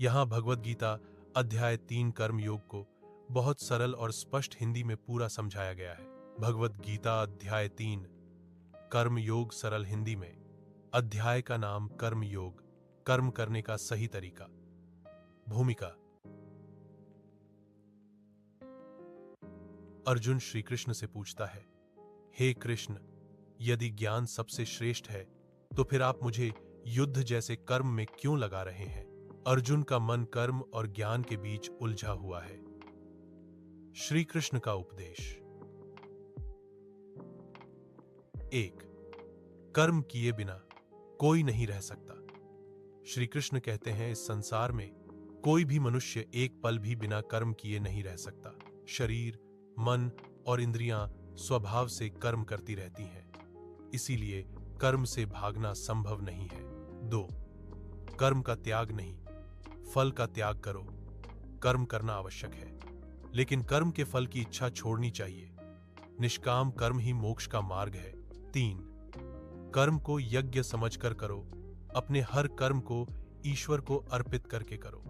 यहाँ भगवत गीता अध्याय 3 कर्म योग को बहुत सरल और स्पष्ट हिंदी में पूरा समझाया गया है। भगवत गीता अध्याय 3 कर्म योग सरल हिंदी में। अध्याय का नाम कर्म योग, कर्म करने का सही तरीका। भूमिका। अर्जुन श्री कृष्ण से पूछता है, हे कृष्ण, यदि ज्ञान सबसे श्रेष्ठ है तो फिर आप मुझे युद्ध जैसे कर्म में क्यों लगा रहे हैं? अर्जुन का मन कर्म और ज्ञान के बीच उलझा हुआ है। श्री कृष्ण का उपदेश। 1. कर्म किए बिना कोई नहीं रह सकता। श्री कृष्ण कहते हैं, इस संसार में कोई भी मनुष्य एक पल भी बिना कर्म किए नहीं रह सकता। शरीर, मन और इंद्रियां स्वभाव से कर्म करती रहती हैं, इसीलिए कर्म से भागना संभव नहीं है। 2. कर्म का त्याग नहीं, फल का त्याग करो। कर्म करना आवश्यक है, लेकिन कर्म के फल की इच्छा छोड़नी चाहिए। निष्काम कर्म ही मोक्ष का मार्ग है। 3. कर्म को यज्ञ समझकर करो। अपने हर कर्म को ईश्वर को अर्पित करके करो।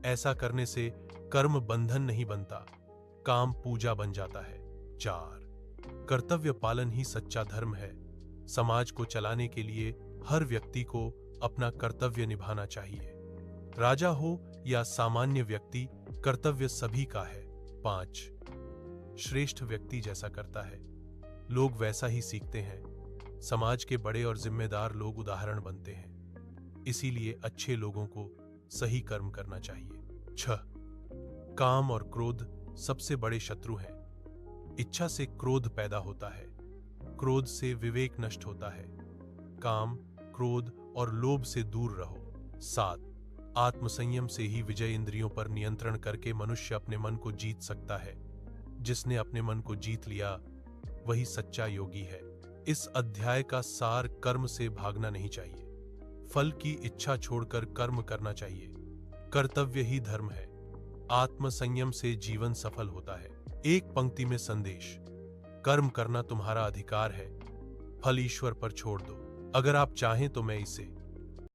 ऐसा करने से कर्म बंधन नहीं बनता, काम पूजा बन जाता है। 4. कर्तव्य पालन ही सच्चा धर्म है। समाज को चलाने के लिए हर व्यक्ति को अपना कर्तव्य निभाना चाहिए। राजा हो या सामान्य व्यक्ति, कर्तव्य सभी का है। 5. श्रेष्ठ व्यक्ति जैसा करता है, लोग वैसा ही सीखते हैं। समाज के बड़े और जिम्मेदार लोग उदाहरण बनते हैं, इसीलिए अच्छे लोगों को सही कर्म करना चाहिए। 6. काम और क्रोध सबसे बड़े शत्रु हैं। इच्छा से क्रोध पैदा होता है, क्रोध से विवेक नष्ट होता है। काम, क्रोध और लोभ से दूर रहो। 7. आत्मसंयम से ही विजय इंद्रियों पर नियंत्रण करके मनुष्य अपने मन को जीत सकता है। जिसने अपने मन को जीत लिया वही सच्चा योगी है। इस अध्याय का सार, कर्म से भागना नहीं चाहिए, फल की इच्छा छोड़कर कर्म करना चाहिए। कर्तव्य ही धर्म है। आत्मसंयम से जीवन सफल होता है। एक पंक्ति में संदेश, कर्म करना तुम्हारा अधिकार है, फल ईश्वर पर छोड़ दो। अगर आप चाहें तो मैं इसे